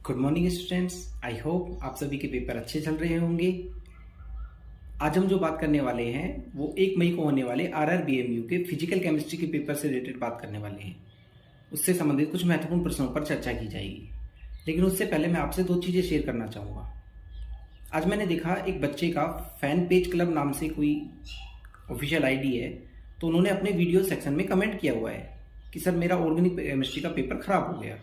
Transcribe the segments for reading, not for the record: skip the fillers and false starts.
Good morning students. I hope आप सभी के पेपर अच्छे चल रहे होंगे। आज हम जो बात करने वाले हैं वो 1 मई को होने वाले RRBMU के फिजिकल केमिस्ट्री के पेपर से रिलेटेड बात करने वाले हैं। उससे संबंधित कुछ महत्वपूर्ण प्रश्नों पर चर्चा की जाएगी, लेकिन उससे पहले मैं आपसे 2 चीज़ें शेयर करना चाहूँगा। आज मैंने देखा एक बच्चे का फैन पेज क्लब नाम से कोई ऑफिशियल आईडी है, तो उन्होंने अपने वीडियो सेक्शन में कमेंट किया हुआ है कि सर मेरा ऑर्गेनिक केमिस्ट्री का पेपर खराब हो गया।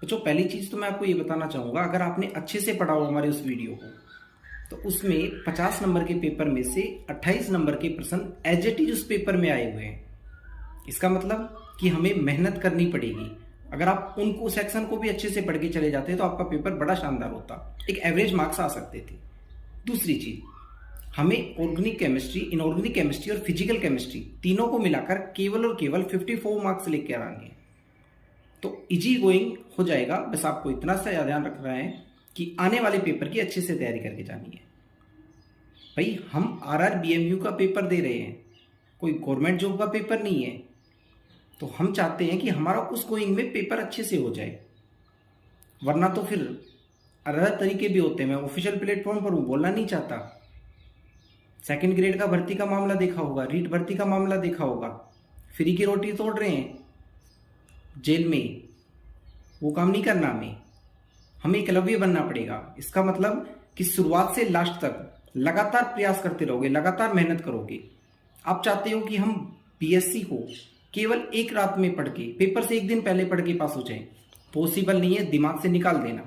बच्चों, पहली चीज़ तो मैं आपको ये बताना चाहूँगा, अगर आपने अच्छे से पढ़ा हो हमारे उस वीडियो को, तो उसमें 50 नंबर के पेपर में से 28 नंबर के प्रश्न एज इट इज उस पेपर में आए हुए हैं। इसका मतलब कि हमें मेहनत करनी पड़ेगी। अगर आप उनको सेक्शन को भी अच्छे से पढ़ के चले जाते तो आपका पेपर बड़ा शानदार होता, एक एवरेज मार्क्स आ सकते थे। दूसरी चीज़, हमें ऑर्गेनिक केमिस्ट्री, इनऑर्गेनिक केमिस्ट्री और फिजिकल केमिस्ट्री तीनों को मिलाकर केवल और केवल 54 मार्क्स लेकर आने हैं, तो इजी गोइंग हो जाएगा। बस आपको इतना सा ध्यान रखना है कि आने वाले पेपर की अच्छे से तैयारी करके जानी है। भाई, हम RRBMU का पेपर दे रहे हैं, कोई गवर्नमेंट जॉब का पेपर नहीं है, तो हम चाहते हैं कि हमारा उस गोइंग में पेपर अच्छे से हो जाए। वरना तो फिर अलग तरीके भी होते हैं। मैं ऑफिशियल प्लेटफॉर्म पर हूँ, बोलना नहीं चाहता। सेकंड ग्रेड का भर्ती का मामला देखा होगा, रीट भर्ती का मामला देखा होगा, फ्री की रोटी तोड़ रहे हैं जेल में। वो काम नहीं करना हमें एकलव्य बनना पड़ेगा। इसका मतलब कि शुरुआत से लास्ट तक लगातार प्रयास करते रहोगे, लगातार मेहनत करोगे। आप चाहते हो कि हम BSc को केवल एक रात में पढ़ के, पेपर से एक दिन पहले पढ़ के पास हो जाए, पॉसिबल नहीं है। दिमाग से निकाल देना।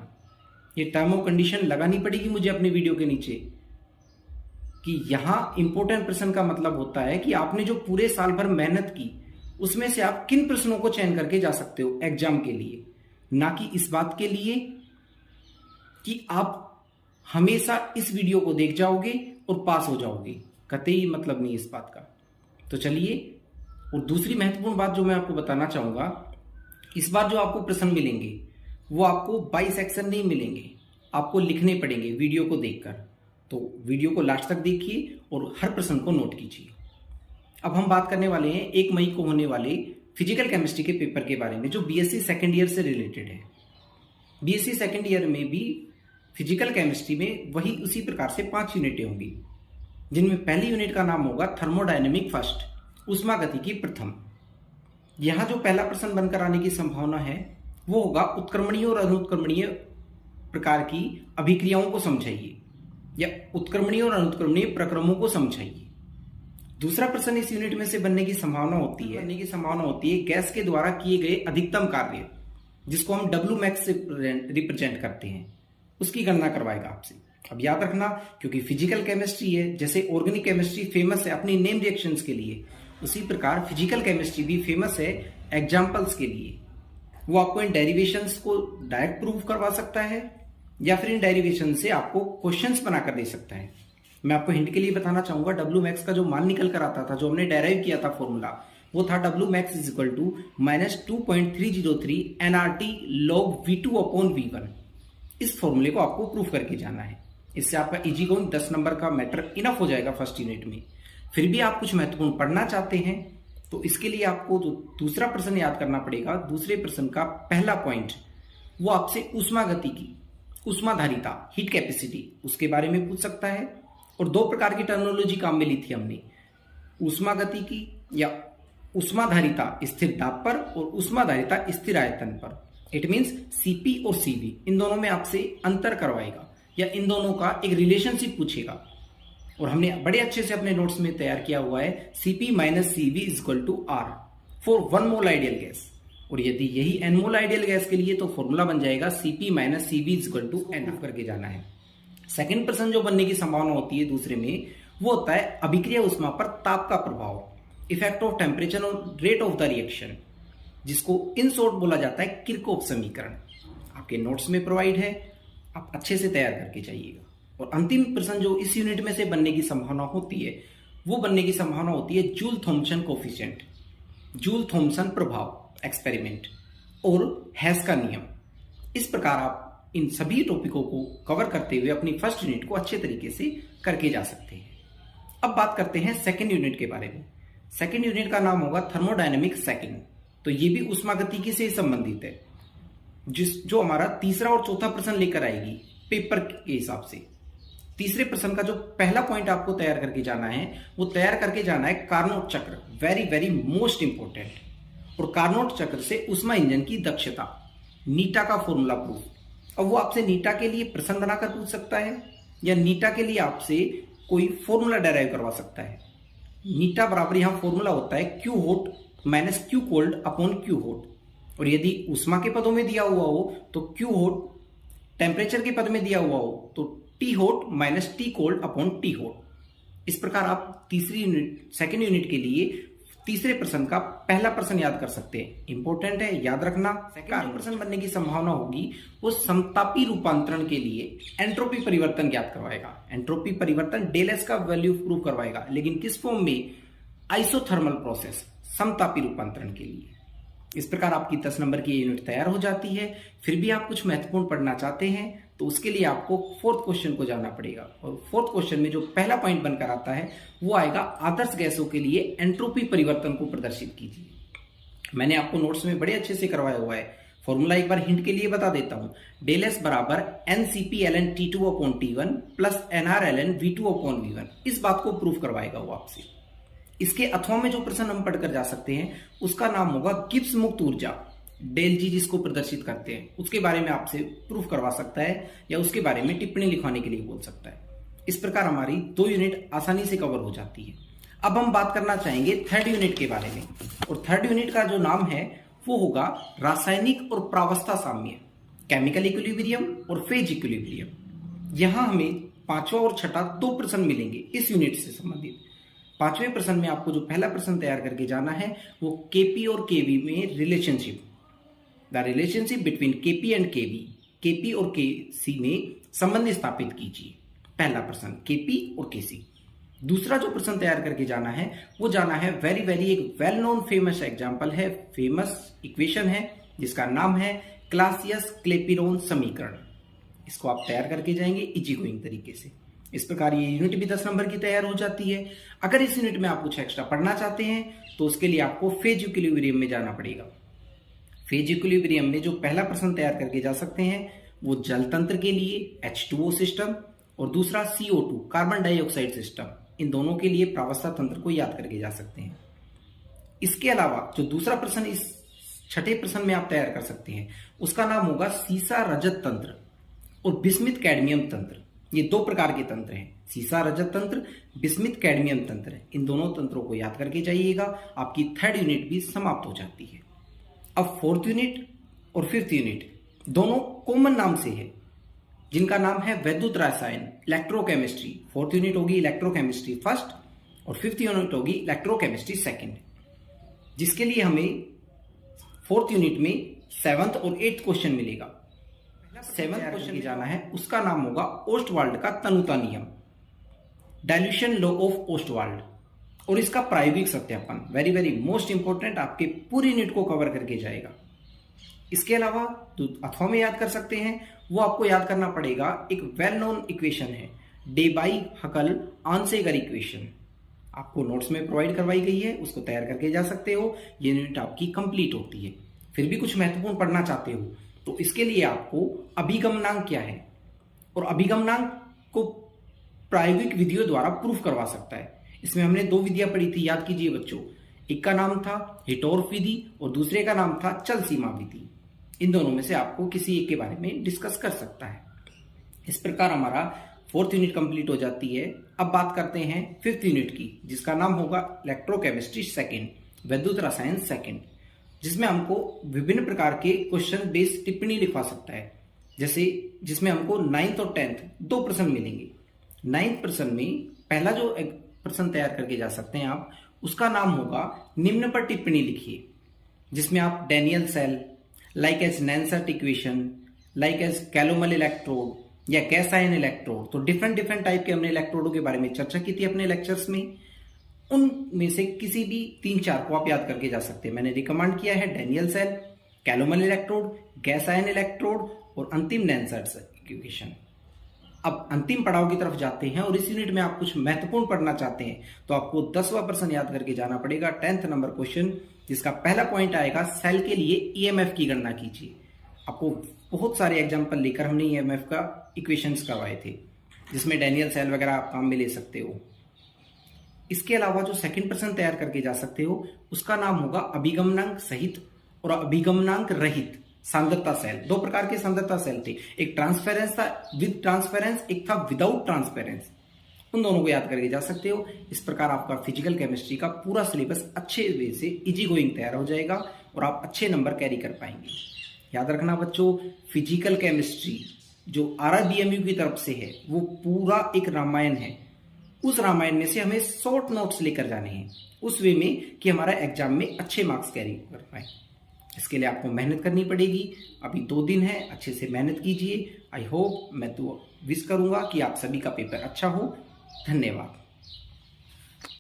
ये टर्म ऑफ कंडीशन लगानी पड़ेगी मुझे अपने वीडियो के नीचे कि यहाँ इंपॉर्टेंट प्रश्न का मतलब होता है कि आपने जो पूरे साल भर मेहनत की उसमें से आप किन प्रश्नों को चयन करके जा सकते हो एग्जाम के लिए, ना कि इस बात के लिए कि आप हमेशा इस वीडियो को देख जाओगे और पास हो जाओगे। कतई मतलब नहीं इस बात का। तो चलिए, और दूसरी महत्वपूर्ण बात जो मैं आपको बताना चाहूंगा, इस बार जो आपको प्रश्न मिलेंगे वो आपको बाई सेक्शन नहीं मिलेंगे, आपको लिखने पड़ेंगे वीडियो को देखकर। तो वीडियो को लास्ट तक देखिए और हर प्रश्न को नोट कीजिए। अब हम बात करने वाले हैं 1 मई को होने वाले फिजिकल केमिस्ट्री के पेपर के बारे में, जो BSc सेकेंड ईयर से रिलेटेड है। BSc सेकेंड ईयर में भी फिजिकल केमिस्ट्री में वही उसी प्रकार से 5 यूनिटें होंगी, जिनमें पहली यूनिट का नाम होगा थर्मोडायनेमिक फर्स्ट, ऊष्मागतिकी प्रथम। यहाँ जो पहला प्रश्न बनकर आने की संभावना है वो होगा उत्क्रमणीय और अनुत्क्रमणीय प्रकार की अभिक्रियाओं को समझाइए, या उत्क्रमणीय और अनुत्क्रमणीय प्रक्रमों को समझाइए। दूसरा प्रश्न इस यूनिट में से बनने की संभावना होती है गैस के द्वारा किए गए अधिकतम कार्य, जिसको हम WMAX से रिप्रेजेंट करते हैं, उसकी गणना करवाएगा आपसे। अब याद रखना, क्योंकि फिजिकल केमिस्ट्री है, जैसे ऑर्गेनिक केमिस्ट्री फेमस है अपनी नेम रिएक्शंस के लिए, उसी प्रकार फिजिकल केमिस्ट्री भी फेमस है एग्जाम्पल्स के लिए। वो आपको इन डेरिवेशंस को डायरेक्ट प्रूव करवा सकता है, या फिर इन डेरिवेशन से आपको क्वेश्चंस बनाकर दे सकता है। मैं आपको हिंट के लिए बताना चाहूंगा, WMAX का जो मान निकल कर आता था, जो हमने डेराइव किया था फॉर्मूला, वो था WMAX is equal to -2.303 nRT log V2/V1। इस फॉर्मूले को आपको प्रूफ करके जाना है। इससे आपका इजी गोइंग 10 नंबर का मैटर इनफ हो जाएगा फर्स्ट यूनिट में। फिर भी आप कुछ महत्वपूर्ण पढ़ना चाहते हैं तो इसके लिए आपको जो दूसरा प्रश्न याद करना पड़ेगा। दूसरे प्रश्न का पहला पॉइंट वो आपसे ऊष्मागतिकी, ऊष्माधारिता, हीट कैपेसिटी, उसके बारे में पूछ सकता है। और 2 प्रकार की टर्मिनोलॉजी काम में ली थी हमने, ऊष्मागतिकी या ऊष्माधारिता स्थिर दाब पर और ऊष्माधारिता स्थिर आयतन पर। इट मींस CP और CV, इन दोनों में आपसे अंतर करवाएगा या इन दोनों का एक रिलेशनशिप पूछेगा। और हमने बड़े अच्छे से अपने नोट्स में तैयार किया हुआ है CP - CV = R for 1 mole ideal gas. और यदि यही n मोल आइडियल गैस के लिए तो फॉर्मूला बन जाएगा CP - CV = N करके जाना है। सेकंड प्रश्न जो बनने की संभावना होती है दूसरे में, वो होता है अभिक्रिया ऊष्मा पर ताप का प्रभाव, इफेक्ट ऑफ टेम्परेचर और रेट ऑफ द रिएक्शन, जिसको इन शॉर्ट बोला जाता है किरचॉफ समीकरण। आपके नोट्स में प्रोवाइड है, आप अच्छे से तैयार करके जाइएगा। और अंतिम प्रश्न जो इस यूनिट में से बनने की संभावना होती है, वो बनने की संभावना होती है joule Thompson coefficient, joule Thompson प्रभाव एक्सपेरिमेंट और हैस का नियम। इस प्रकार आप इन सभी टॉपिकों को कवर करते हुए अपनी फर्स्ट यूनिट को अच्छे तरीके से करके जा सकते हैं। अब बात करते हैं सेकंड यूनिट के बारे में। सेकंड यूनिट का नाम होगा थर्मोडायनेमिक सेकंड। तो ये भी ऊष्मागतिकी से संबंधित है। जो हमारा तीसरा और चौथा प्रश्न लेकर आएगी पेपर के हिसाब से। तीसरे प्रश्न का जो पहला पॉइंट आपको तैयार करके जाना है वो तैयार करके जाना है कार्नोट चक्र, वेरी वेरी मोस्ट इंपॉर्टेंट। और कार्नोट चक्र से ऊष्मा इंजन की दक्षता, नीटा का फॉर्मूला प्रूफ। अब वो आपसे नीटा के लिए प्रश्न बनाकर पूछ सकता है या नीटा के लिए आपसे कोई फॉर्मूला डेराइव करवा सकता है। नीटा बराबर यहां फॉर्मूला होता है Q hot minus Q cold upon Q hot. और यदि ऊष्मा के पदों में दिया हुआ हो तो क्यू हॉट, टेम्परेचर के पद में दिया हुआ हो तो T hot minus T cold upon T hot. इस प्रकार आप सेकेंड यूनिट के लिए तीसरे प्रश्न का पहला प्रश्न याद कर सकते हैं। इंपॉर्टेंट है, याद रखना। सेकंड प्रश्न बनने की संभावना होगी वो समतापी रूपांतरण के लिए एंट्रोपी परिवर्तन ज्ञात करवाएगा। एंट्रोपी परिवर्तन डेल एस का वैल्यू प्रूव करवाएगा, लेकिन किस फॉर्म में? आइसोथर्मल प्रोसेस, समतापी रूपांतरण के लिए। इस प्रकार आपकी 10 नंबर की यूनिट तैयार हो जाती है। फिर भी आप कुछ महत्वपूर्ण पढ़ना चाहते हैं तो उसके लिए आपको फोर्थ क्वेश्चन को जाना पड़ेगा। और फोर्थ क्वेश्चन में जो पहला पॉइंट बनकर आता है वो आएगा आदर्श गैसों के लिए एंट्रोपी परिवर्तन को प्रदर्शित कीजिए। मैंने आपको नोट्स में बड़े अच्छे से करवाया हुआ है। फॉर्मूला एक बार हिंट के लिए बता देता हूं। डेल एस बराबर NCP/ln/T2 upon T1 plus NR/ln/V2 upon V1। इस बात को प्रूफ करवाएगा वो आपसे। इसके अथवा में जो प्रश्न हम पढ़कर जा सकते हैं उसका नाम होगा गिब्स मुक्त ऊर्जा, डेल जी जिसको प्रदर्शित करते हैं, उसके बारे में आपसे प्रूफ करवा सकता है या उसके बारे में टिप्पणी लिखवाने के लिए बोल सकता है। इस प्रकार हमारी 2 यूनिट आसानी से कवर हो जाती है। अब हम बात करना चाहेंगे थर्ड यूनिट के बारे में। और थर्ड यूनिट का जो नाम है वो होगा रासायनिक और प्रावस्था साम्य, केमिकल इक्विलिब्रियम और फेज इक्विलिब्रियम। यहां हमें पांचवा और छठा 2 प्रश्न मिलेंगे इस यूनिट से संबंधित। पांचवें प्रश्न में आपको जो पहला प्रश्न तैयार करके जाना है वो केपी और केवी में relationship, the relationship between KP and KV, KP और केसी में संबंध स्थापित कीजिए। पहला प्रश्न केपी और केसी। दूसरा जो प्रश्न तैयार करके जाना है वो जाना है वेरी वेरी एक वेल नोन फेमस एग्जांपल है, फेमस इक्वेशन है जिसका नाम है क्लासियस क्लेपिरोन समीकरण। इसको आप तैयार करके जाएंगे इजी गोइंग तरीके से। इस प्रकार ये यूनिट भी 10 नंबर की तैयार हो जाती है। अगर इस यूनिट में आप कुछ एक्स्ट्रा पढ़ना चाहते हैं तो उसके लिए आपको फेज इक्विलिब्रियम में जाना पड़ेगा। फेज इक्विलिब्रियम में जो पहला प्रश्न तैयार करके जा सकते हैं वो जल तंत्र के लिए H2O सिस्टम और दूसरा CO2 कार्बन डाइऑक्साइड सिस्टम, इन दोनों के लिए प्रावस्था तंत्र को याद करके जा सकते हैं। इसके अलावा जो दूसरा प्रश्न इस छठे प्रश्न में आप तैयार कर सकते हैं उसका नाम होगा सीसा रजत तंत्र और बिस्मिथ कैडमियम तंत्र। ये 2 प्रकार के तंत्र हैं, सीसा रजत तंत्र, बिस्मिथ कैडमियम तंत्र। इन दोनों तंत्रों को याद करके जाइएगा, आपकी थर्ड यूनिट भी समाप्त हो जाती है। अब फोर्थ यूनिट और फिफ्थ यूनिट दोनों कॉमन नाम से है जिनका नाम है वैद्युत रसायन, इलेक्ट्रोकेमिस्ट्री। फोर्थ यूनिट होगी इलेक्ट्रोकेमिस्ट्री फर्स्ट और फिफ्थ यूनिट होगी इलेक्ट्रोकेमिस्ट्री सेकेंड, जिसके लिए हमें फोर्थ यूनिट में 7th और 8th क्वेश्चन मिलेगा। 7th क्वेश्चन जाना है उसका नाम होगा ओस्टवाल्ड का तनुता नियम, डाइल्यूशन लॉ ऑफ ओस्टवाल्ड, और इसका प्रायोगिक सत्यापन वेरी वेरी मोस्ट इंपॉर्टेंट, आपके पूरी यूनिट को कवर करके जाएगा। इसके अलावा जो अथवा में याद कर सकते हैं वो आपको याद करना पड़ेगा, एक वेल नोन इक्वेशन है डेबाई हकल आंसेगर इक्वेशन, आपको नोट्स में प्रोवाइड करवाई गई है, उसको तैयार करके जा सकते हो। ये यूनिट आपकी कंप्लीट होती है। फिर भी कुछ महत्वपूर्ण पढ़ना चाहते हो तो इसके लिए आपको अभिगमनांक क्या है और अभिगमनांक को प्रायोगिक विधियों द्वारा प्रूफ करवा सकता है। इसमें हमने 2 विधियां पढ़ी थी, याद कीजिए बच्चों। एक का नाम था हिटोर्फ विधि और दूसरे का नाम था चल सीमा विधि। इन दोनों में से आपको किसी एक के बारे में डिस्कस कर सकता है। इस प्रकार हमारा 4th यूनिट कंप्लीट हो जाती है। अब बात करते हैं 5th यूनिट की, जिसका नाम होगा इलेक्ट्रोकेमिस्ट्री सेकेंड, वैद्युत रसायन सेकेंड, जिसमें हमको विभिन्न प्रकार के क्वेश्चन बेस्ड टिप्पणी लिखवा सकता है। जैसे जिसमें हमको 9th और 10th 2 प्रश्न मिलेंगे। 9th प्रश्न में पहला जो प्रश्न तैयार करके जा सकते हैं आप, उसका नाम होगा निम्न पर टिप्पणी लिखिए, जिसमें आप डैनियल सेल, लाइक एज नैनसर्ट equation, like as calomel electrode या गैस आयन इलेक्ट्रोड, तो डिफरेंट टाइप के हमने इलेक्ट्रोडों के बारे में चर्चा की थी अपने लेक्चर्स में। उनमें से किसी भी 3-4 को आप याद करके जा सकते हैं। मैंने रिकमेंड किया है Daniell cell, calomel electrode, gas ion electrode और अंतिम नैनसर्ट इक्वेशन। अब अंतिम पड़ाव की तरफ जाते हैं और इस यूनिट में आप कुछ महत्वपूर्ण पढ़ना चाहते हैं तो आपको 10वां प्रश्न याद करके जाना पड़ेगा, 10th नंबर क्वेश्चन, जिसका पहला पॉइंट आएगा सेल के लिए ईएमएफ की गणना कीजिए। आपको बहुत सारे एग्जाम्पल लेकर हमने ईएमएफ का इक्वेशंस करवाए थे, जिसमें डैनियल सेल वगैरह आप काम में ले सकते हो। इसके अलावा जो सेकंड प्रश्न तैयार करके जा सकते हो उसका नाम होगा अभिगमनांक सहित और अभिगमनांक रहित सांद्रता सेल। दो प्रकार के सांद्रता सेल थे, एक ट्रांसफेरेंस था विद ट्रांसफेरेंस, एक था विदाउट ट्रांसफेरेंस। उन दोनों को याद करके जा सकते हो। इस प्रकार आपका फिजिकल केमिस्ट्री का पूरा सिलेबस अच्छे वे से इजी गोइंग तैयार हो जाएगा और आप अच्छे नंबर कैरी कर पाएंगे। याद रखना बच्चों, फिजिकल केमिस्ट्री जो आरआरबीएमयू की तरफ से है वो पूरा एक रामायण है। उस रामायण में से हमें शॉर्ट नोट्स लेकर जाने हैं उस वे में कि हमारा एग्जाम में अच्छे मार्क्स कैरी कर पाए। इसके लिए आपको मेहनत करनी पड़ेगी। अभी 2 दिन है, अच्छे से मेहनत कीजिए। आई होप, मैं तो विश करूंगा कि आप सभी का पेपर अच्छा हो। धन्यवाद।